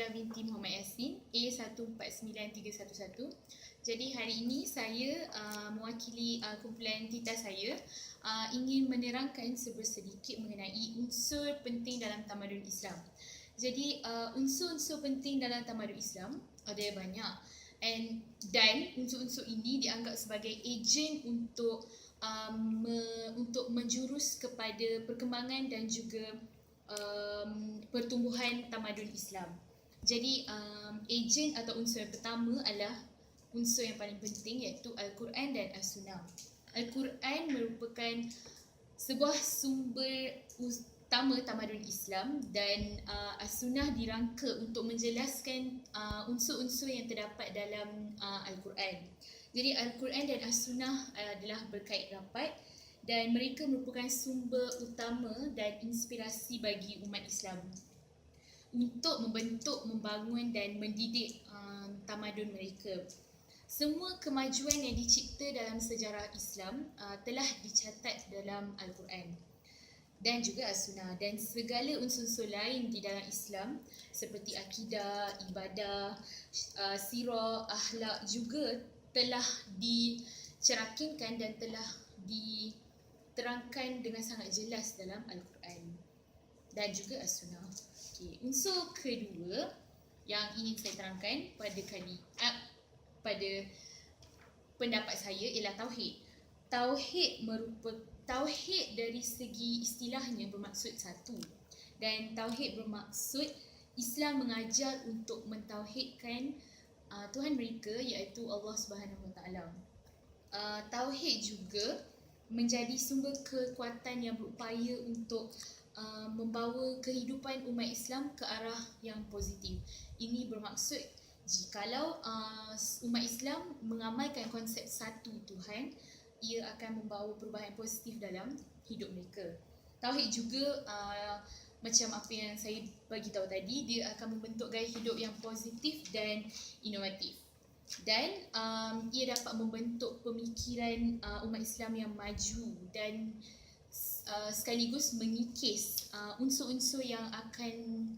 Safira binti Muhammad Yassin, A149311. Jadi hari ini saya mewakili kumpulan tita saya ingin menerangkan sedikit mengenai unsur penting dalam tamadun Islam. Jadi unsur-unsur penting dalam tamadun Islam ada banyak, dan unsur-unsur ini dianggap sebagai ejen untuk menjurus kepada perkembangan dan juga pertumbuhan tamadun Islam. Jadi ejen atau unsur yang pertama adalah unsur yang paling penting, iaitu Al-Quran dan As-Sunnah. Al-Quran merupakan sebuah sumber utama tamadun Islam, dan As-Sunnah dirangka untuk menjelaskan unsur-unsur yang terdapat dalam Al-Quran. Jadi Al-Quran dan As-Sunnah adalah berkait rapat, dan mereka merupakan sumber utama dan inspirasi bagi umat Islam untuk membentuk, membangun dan mendidik tamadun mereka. Semua kemajuan yang dicipta dalam sejarah Islam telah dicatat dalam Al-Quran dan juga As-Sunnah, dan segala unsur-unsur lain di dalam Islam seperti akidah, ibadah, sirah, akhlak juga telah dicerahkan dan telah diterangkan dengan sangat jelas dalam Al-Quran dan juga As-Sunnah. Okay. Unsur kedua yang ingin saya terangkan pada pendapat saya ialah Tauhid. Tauhid dari segi istilahnya bermaksud satu, dan Tauhid bermaksud Islam mengajar untuk mentauhidkan Tuhan mereka, iaitu Allah Subhanahu Wa Taala. Tauhid juga menjadi sumber kekuatan yang berupaya untuk membawa kehidupan umat Islam ke arah yang positif. Ini bermaksud jikalau umat Islam mengamalkan konsep satu Tuhan, ia akan membawa perubahan positif dalam hidup mereka. Tauhid juga macam apa yang saya bagi tahu tadi, dia akan membentuk gaya hidup yang positif dan inovatif. Dan ia dapat membentuk pemikiran umat Islam yang maju, dan sekaligus mengikis unsur-unsur yang akan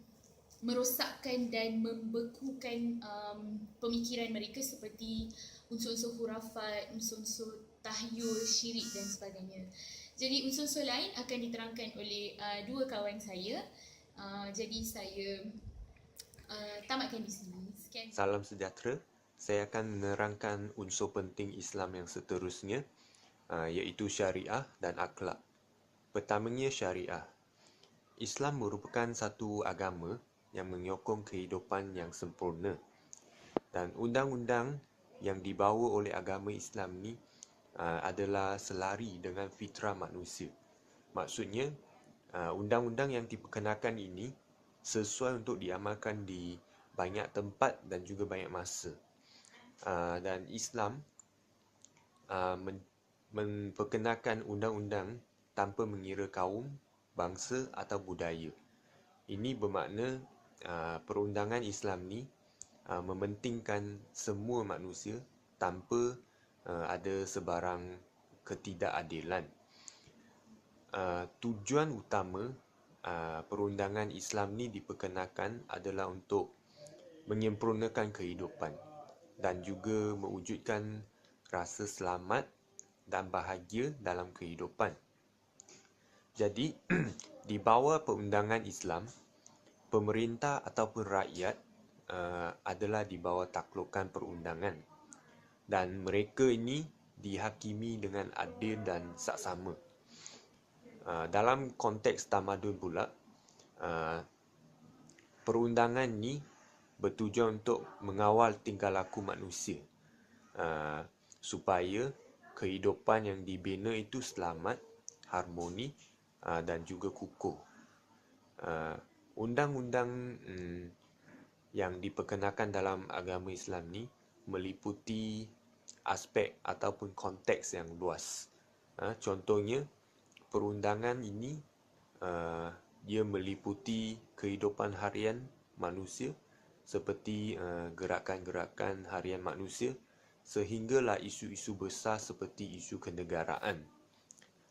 merosakkan dan membekukan pemikiran mereka seperti unsur-unsur khurafat, unsur-unsur tahyul, syirik dan sebagainya. Jadi unsur-unsur lain akan diterangkan oleh dua kawan saya. Jadi saya tamatkan di sini. Sekian. Salam sejahtera. Saya akan menerangkan unsur penting Islam yang seterusnya, iaitu syariah dan akhlak. Pertamanya syariah. Islam merupakan satu agama yang menyokong kehidupan yang sempurna, dan undang-undang yang dibawa oleh agama Islam ni adalah selari dengan fitrah manusia. Maksudnya, undang-undang yang diperkenakan ini sesuai untuk diamalkan di banyak tempat dan juga banyak masa. Dan Islam memperkenalkan undang-undang tanpa mengira kaum, bangsa atau budaya. Ini bermakna perundangan Islam ni mementingkan semua manusia tanpa ada sebarang ketidakadilan. Tujuan utama perundangan Islam ni diperkenalkan adalah untuk menyempurnakan kehidupan dan juga mewujudkan rasa selamat dan bahagia dalam kehidupan. Jadi, di bawah perundangan Islam, pemerintah ataupun rakyat adalah di bawah taklukan perundangan, dan mereka ini dihakimi dengan adil dan saksama. Dalam konteks tamadun pula, perundangan ni bertujuan untuk mengawal tingkah laku manusia supaya kehidupan yang dibina itu selamat, harmoni dan juga kukuh. Undang-undang yang diperkenalkan dalam agama Islam ni meliputi aspek ataupun konteks yang luas. Contohnya, perundangan ini dia meliputi kehidupan harian manusia seperti gerakan-gerakan harian manusia, sehinggalah isu-isu besar seperti isu kenegaraan.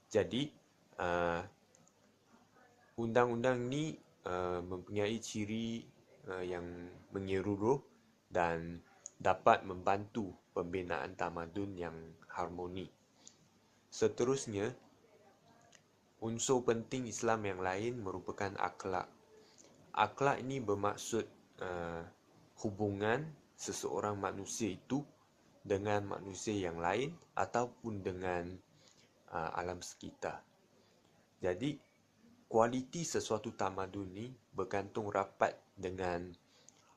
Jadi, undang-undang ni mempunyai ciri yang menyeluruh dan dapat membantu pembinaan tamadun yang harmoni. Seterusnya, unsur penting Islam yang lain merupakan akhlak. Akhlak ini bermaksud hubungan seseorang manusia itu dengan manusia yang lain ataupun dengan alam sekitar. Jadi, kualiti sesuatu tamadun ni bergantung rapat dengan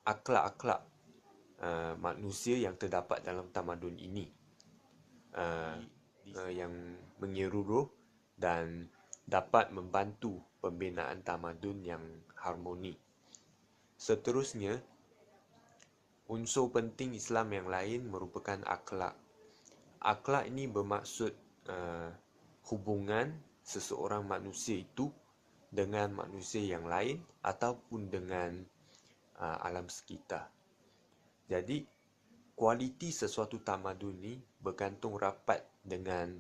akhlak-akhlak manusia yang terdapat dalam tamadun ini, yang menyeluruh dan dapat membantu pembinaan tamadun yang harmoni. Seterusnya, unsur penting Islam yang lain merupakan akhlak. Akhlak ini bermaksud hubungan seseorang manusia itu dengan manusia yang lain ataupun dengan alam sekitar. Jadi, kualiti sesuatu tamadun ni bergantung rapat dengan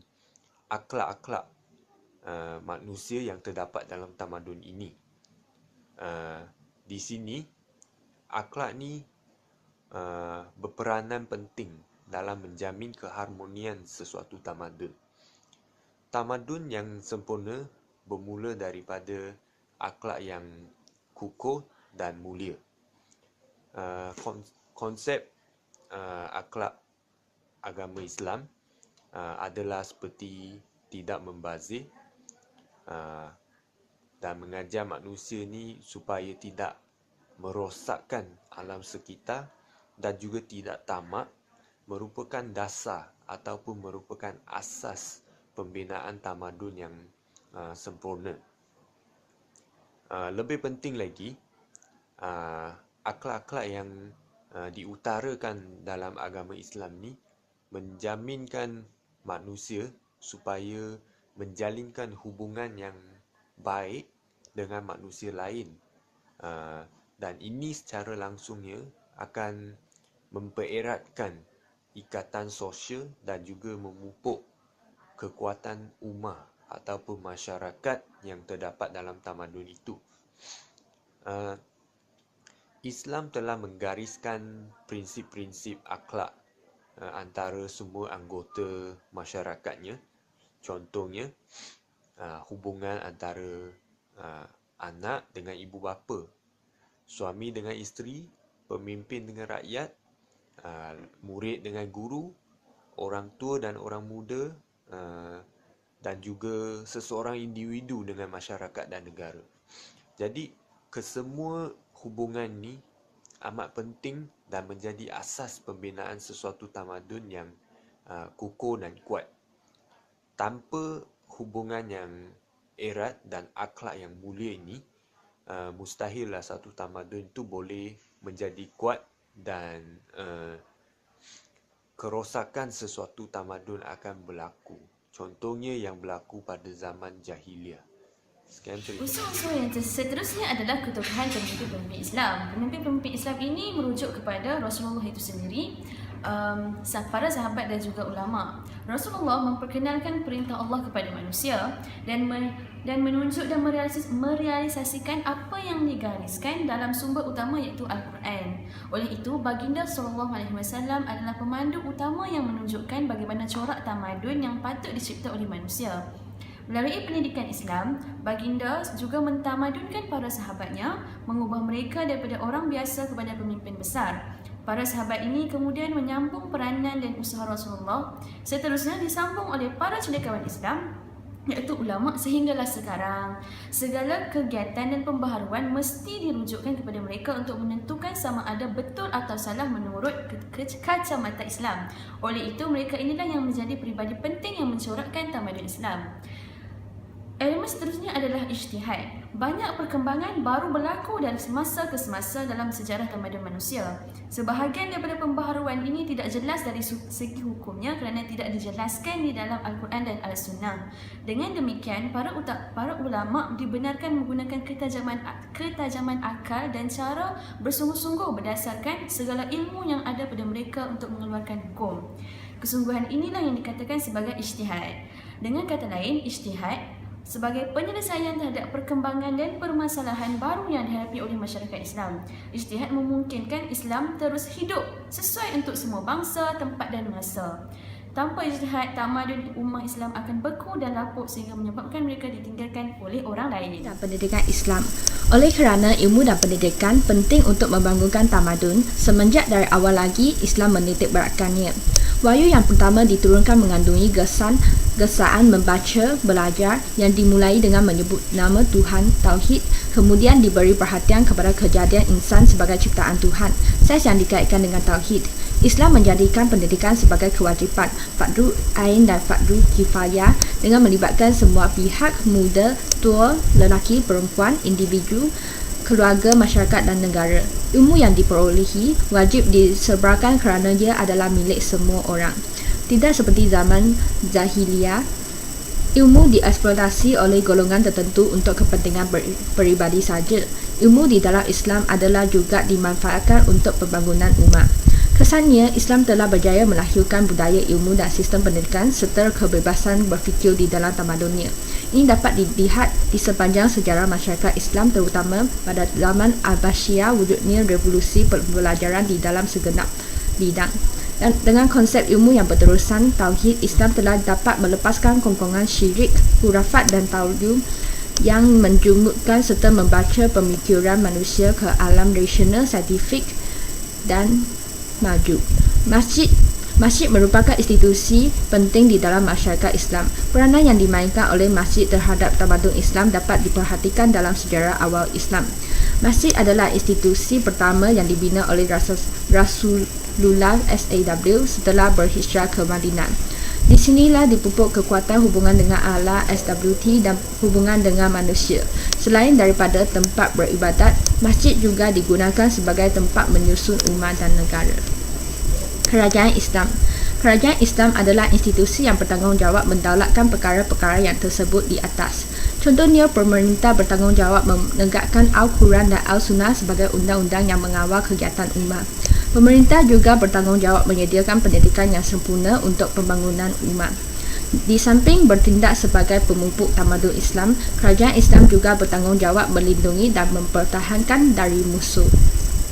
akhlak-akhlak manusia yang terdapat dalam tamadun ini. Di sini, akhlak ni berperanan penting dalam menjamin keharmonian sesuatu tamadun. Tamadun yang sempurna bermula daripada akhlak yang kukuh dan mulia. Konsep akhlak agama Islam adalah seperti tidak membazir dan mengajar manusia ni supaya tidak merosakkan alam sekitar dan juga tidak tamak, merupakan dasar ataupun merupakan asas pembinaan tamadun yang sempurna. Lebih penting lagi, akhlak-akhlak yang diutarakan dalam agama Islam ni menjaminkan manusia supaya menjalinkan hubungan yang baik dengan manusia lain, dan ini secara langsungnya akan mempereratkan ikatan sosial dan juga memupuk kekuatan ummah ataupun masyarakat yang terdapat dalam tamadun itu. Islam telah menggariskan prinsip-prinsip akhlak antara semua anggota masyarakatnya. Contohnya, hubungan antara anak dengan ibu bapa, suami dengan isteri, pemimpin dengan rakyat, murid dengan guru, orang tua dan orang muda, dan juga seseorang individu dengan masyarakat dan negara. Jadi, kesemua hubungan ni amat penting dan menjadi asas pembinaan sesuatu tamadun yang kukuh dan kuat. Tanpa hubungan yang erat dan akhlak yang mulia ini, mustahillah satu tamadun itu boleh menjadi kuat dan kerosakan sesuatu tamadun akan berlaku. Contohnya yang berlaku pada zaman jahiliah. Sekian cerita. Unsur-unsur yang seterusnya adalah ketuhanan pemimpin-pemimpin Islam. Pemimpin-pemimpin Islam ini merujuk kepada Rasulullah itu sendiri, para sahabat dan juga ulama. Rasulullah memperkenalkan perintah Allah kepada manusia dan menunjuk dan merealisasikan apa yang digariskan dalam sumber utama iaitu Al-Quran. Oleh itu, baginda SAW adalah pemandu utama yang menunjukkan bagaimana corak tamadun yang patut dicipta oleh manusia. Melalui pendidikan Islam, baginda juga mentamadunkan para sahabatnya, mengubah mereka daripada orang biasa kepada pemimpin besar. Para sahabat ini kemudian menyambung peranan dan usaha Rasulullah, seterusnya disambung oleh para cendekiawan Islam, iaitu ulama sehinggalah sekarang. Segala kegiatan dan pembaharuan mesti dirujukkan kepada mereka untuk menentukan sama ada betul atau salah menurut kacamata Islam. Oleh itu, mereka inilah yang menjadi peribadi penting yang mencorakkan tamadun Islam. Elemen seterusnya adalah ijtihad. Banyak perkembangan baru berlaku dari semasa ke semasa dalam sejarah tamadun manusia. Sebahagian daripada pembaharuan ini tidak jelas dari segi hukumnya kerana tidak dijelaskan di dalam Al-Quran dan Al-Sunnah. Dengan demikian, para ulama dibenarkan menggunakan ketajaman akal dan cara bersungguh-sungguh berdasarkan segala ilmu yang ada pada mereka untuk mengeluarkan hukum. Kesungguhan inilah yang dikatakan sebagai ijtihad. Dengan kata lain, ijtihad sebagai penyelesaian terhadap perkembangan dan permasalahan baru yang dihadapi oleh masyarakat Islam. Ijtihad memungkinkan Islam terus hidup sesuai untuk semua bangsa, tempat dan masa. Tanpa ijtihad, tamadun ummah Islam akan beku dan lapuk sehingga menyebabkan mereka ditinggalkan oleh orang lain. Dan pendidikan Islam. Oleh kerana ilmu dan pendidikan penting untuk membangunkan tamadun, semenjak dari awal lagi Islam menitik beratkannya. Wahyu yang pertama diturunkan mengandungi gesaan membaca, belajar yang dimulai dengan menyebut nama Tuhan, Tauhid, kemudian diberi perhatian kepada kejadian insan sebagai ciptaan Tuhan, saiz yang dikaitkan dengan Tauhid. Islam menjadikan pendidikan sebagai kewajipan, fardu ain dan fardu kifayah dengan melibatkan semua pihak, muda, tua, lelaki, perempuan, individu, keluarga, masyarakat dan negara. Ilmu yang diperolehi wajib disebarkan kerana ia adalah milik semua orang. Tidak seperti zaman Jahiliyah, ilmu dieksploitasi oleh golongan tertentu untuk kepentingan peribadi saja. Ilmu di dalam Islam adalah juga dimanfaatkan untuk pembangunan umat. Kesannya, Islam telah berjaya melahirkan budaya ilmu dan sistem pendidikan serta kebebasan berfikir di dalam tamadunnya. Ini dapat dilihat di sepanjang sejarah masyarakat Islam, terutama pada zaman Abbasiyah wujudnya revolusi pembelajaran di dalam segenap bidang. Dan dengan konsep ilmu yang berterusan, Tauhid, Islam telah dapat melepaskan kongkongan syirik, khurafat dan tauhid yang menjumutkan serta membaca pemikiran manusia ke alam rasional, saintifik dan maju. Masjid merupakan institusi penting di dalam masyarakat Islam. Peranan yang dimainkan oleh masjid terhadap tamadun Islam dapat diperhatikan dalam sejarah awal Islam. Masjid adalah institusi pertama yang dibina oleh Rasulullah SAW setelah berhijrah ke Madinah. Di sinilah dipupuk kekuatan hubungan dengan Allah SWT dan hubungan dengan manusia. Selain daripada tempat beribadat, masjid juga digunakan sebagai tempat menyusun umat dan negara. Kerajaan Islam. Kerajaan Islam adalah institusi yang bertanggungjawab mendaulatkan perkara-perkara yang tersebut di atas. Contohnya, pemerintah bertanggungjawab menegakkan Al-Quran dan Al-Sunnah sebagai undang-undang yang mengawal kegiatan umat. Pemerintah juga bertanggungjawab menyediakan pendidikan yang sempurna untuk pembangunan umat. Di samping bertindak sebagai pemupuk tamadun Islam, kerajaan Islam juga bertanggungjawab melindungi dan mempertahankan dari musuh.